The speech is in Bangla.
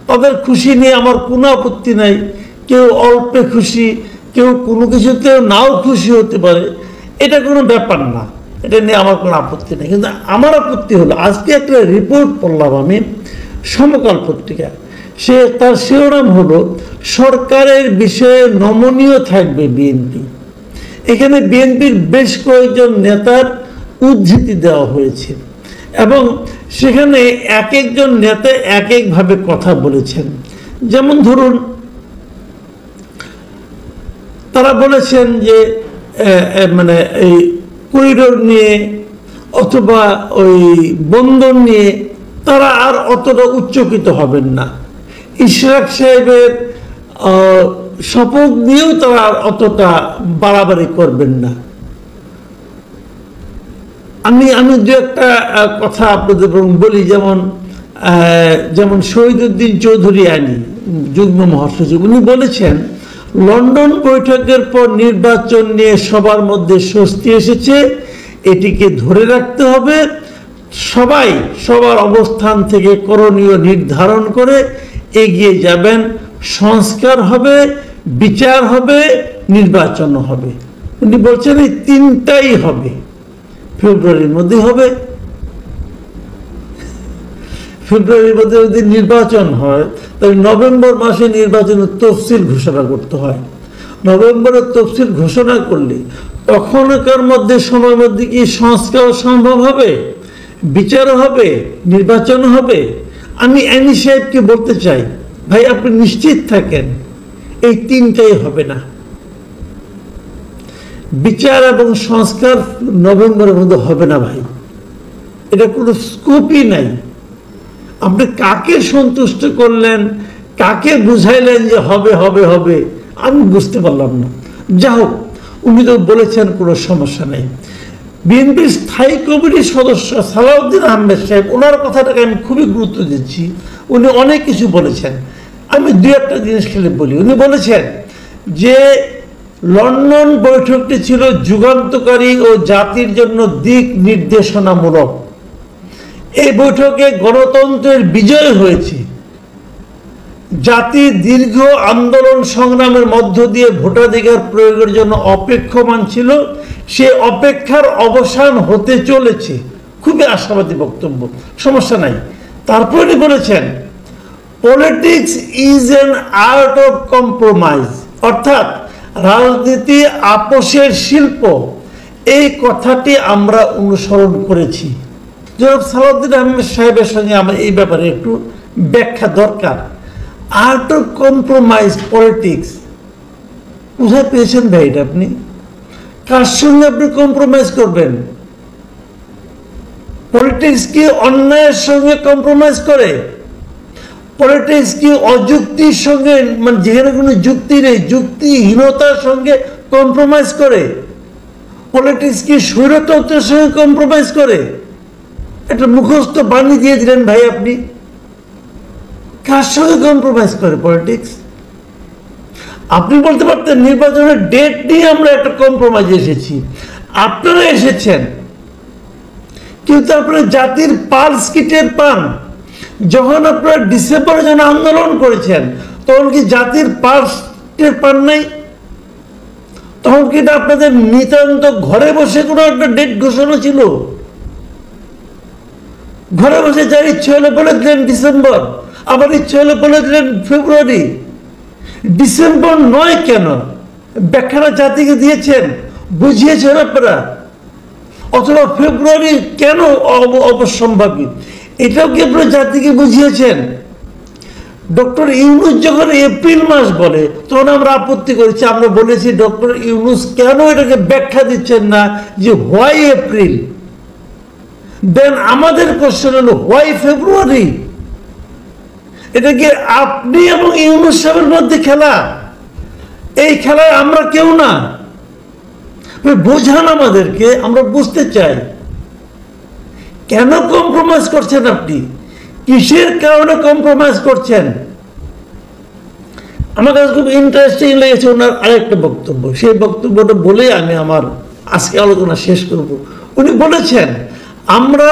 তাদের খুশি নিয়ে আমার কোনো আপত্তি নাই। কেউ অল্পে খুশি, কেউ কোনো কিছুতে নাও খুশি হতে পারে, এটা কোনো ব্যাপার না, এটা নিয়ে আমার কোনো আপত্তি নেই। কিন্তু আমার আপত্তি হলো, আজকে একটা রিপোর্ট পড়লাম আমি সমকাল পত্রিকা, তার শিরোনাম হলো সরকারের বিষয়ে নমনীয় থাকবে বিএনপি। এখানে বিএনপির বেশ কয়েকজন নেতার উদ্ধৃতি দেওয়া হয়েছে এবং সেখানে এক একজন নেতা এক একভাবে কথা বলেছেন। যেমন ধরুন, তারা বলেছেন যে মানে এই করিডোর নিয়ে অথবা ওই বন্দর নিয়ে তারা আর অতটা উচ্চকিত হবেন না। ইশরাক সাহেবের শপথ নিয়েও তারা আর অতটা বাড়াবাড়ি করবেন না। আমি দু একটা কথা আপনাদের বলি, যেমন শহীদুদ্দিন চৌধুরী আলী যুগ্ম মহাসচিব, উনি বলেছেন লন্ডন বৈঠকের পর নির্বাচন নিয়ে সবার মধ্যে স্বস্তি এসেছে, এটিকে ধরে রাখতে হবে। সবাই সবার অবস্থান থেকে করণীয় নির্ধারণ করে এগিয়ে যাবেন। সংস্কার হবে, বিচার হবে, নির্বাচন হবে। উনি বলছেন এই তিনটাই হবে, ফেব্রুয়ারির মধ্যে হবে। ফেব্রুয়ারির মধ্যে যদি নির্বাচন হয় তাহলে নভেম্বর মাসে নির্বাচনের তফসিল ঘোষণা করতে হয়। নভেম্বরের তফসিল ঘোষণা করলে তখনকার মধ্যে সময়ের মধ্যে কি সংস্কার সম্ভব হবে, বিচারও হবে, নির্বাচন হবে। আমি আইনি সাহেবকে বলতে চাই, ভাই আপনি নিশ্চিত থাকেন এই তিনটাই হবে না। বিচার এবং সংস্কার নভেম্বরের মধ্যে হবে না ভাই, এটা কোনো স্কোপই নাই। আপনি কাকে সন্তুষ্ট করলেন, কাকে বুঝাইলেন যে হবে হবে হবে, আমি বুঝতে পারলাম না। যা হোক, উনি তো বলেছেন কোনো সমস্যা নেই। বিএনপির স্থায়ী কমিটির সদস্য সালাউদ্দিন আহমেদ সাহেব, ওনার কথাটাকে আমি খুবই গুরুত্ব দিচ্ছি। উনি অনেক কিছু বলেছেন, আমি দু একটা জিনিস খেলে বলি। উনি বলেছেন যে লন্ডন বৈঠকটি ছিল যুগান্তকারী ও জাতির জন্য দিক নির্দেশনামূলক। এই বৈঠকে গণতন্ত্রের বিজয় হয়েছে। জাতি দীর্ঘ আন্দোলন সংগ্রামের মধ্য দিয়ে ভোটাধিকার প্রয়োগের জন্য অপেক্ষমান ছিল, সে অপেক্ষার অবসান হতে চলেছে। খুবই আশাবাদী বক্তব্য, সমস্যা নাই। তারপরে বলেছেন politics is an art of compromise, অর্থাৎ রাজনীতি আপোষের শিল্প। এই কথাটি আমরা অনুসরণ করেছি। জনাব সালাউদ্দিন আহমেদ সাহেবের সঙ্গে আমার এই ব্যাপারে একটু ব্যাখ্যা দরকার। আর্ট অফ কম্প্রোমাইজ পলিটিক্স কোথায় পেয়েছেন ভাই? এটা আপনি কার সঙ্গে আপনি কম্প্রোমাইজ করবেন? পলিটিক্স কি অন্যায়ের সঙ্গে কম্প্রোমাইজ করে? পলিটিক্স কি অযুক্তির সঙ্গে, মানে যেখানে কোনো যুক্তি নেই, যুক্তিহীনতার সঙ্গে কম্প্রোমাইজ করে? পলিটিক্স কি স্বৈরতন্ত্রের সঙ্গে কম্প্রোমাইজ করে? একটা মুখস্থ বাণী দিয়ে দিলেন ভাই আপনি। কার সঙ্গে কম্প্রোমাইজ করে পলিটিক্স? আপনি বলতে পারতেন নির্বাচনের ডেট নিয়ে আমরা একটা কম্প্রোমাইজ এসেছি, আপনারা এসেছেন, কিন্তু আপনারা জাতির পালস কি টের পান? যখন আপনারা ডিসেম্বরে যখন আন্দোলন করেছেন তখন কি জাতির পালস টের পান নাই? তখন কি আপনাদের নিতান্ত ঘরে বসে কোনো একটা ডেট ঘোষণা ছিল? ঘরে বসে যার ইচ্ছে হলে বলে দিলেন ডিসেম্বর, আবার ইচ্ছে হলে বলে দিলেন ফেব্রুয়ারি। ডিসেম্বর নয় কেন? ব্যাখ্যাটা জাতিকে দিয়েছেন, বুঝিয়েছেন আপনারা। অথবা ফেব্রুয়ারি কেন অবশ্যম্ভাবী, এটাও কি আপনারা জাতিকে বুঝিয়েছেন? ডক্টর ইউনূস যখন এপ্রিল মাস বলে তখন আমরা আপত্তি করেছি। আমরা বলেছি ডক্টর ইউনূস কেন এটাকে ব্যাখ্যা দিচ্ছেন না যে হোয়াই এপ্রিল? দেন আমাদের কোশ্চেন হলো হোয়াই ফেব্রুয়ারি? এটা কি আপনি এবং ইউনূস সাহেবের মধ্যে খেলা? এই খেলায় আমরা কেউ না। বোঝান আমাদেরকে, আমরা বুঝতে চাই কেন কম্প্রোমাইজ করছেন আপনি, কিসের কারণে কম্প্রোমাইজ করছেন। আমার কাছে খুব ইন্টারেস্টিং লেগেছে ওনার আরেকটা বক্তব্য। সেই বক্তব্যটা বলেই আমি আমার আজকে আলোচনা শেষ করব। উনি বলেছেন আমরা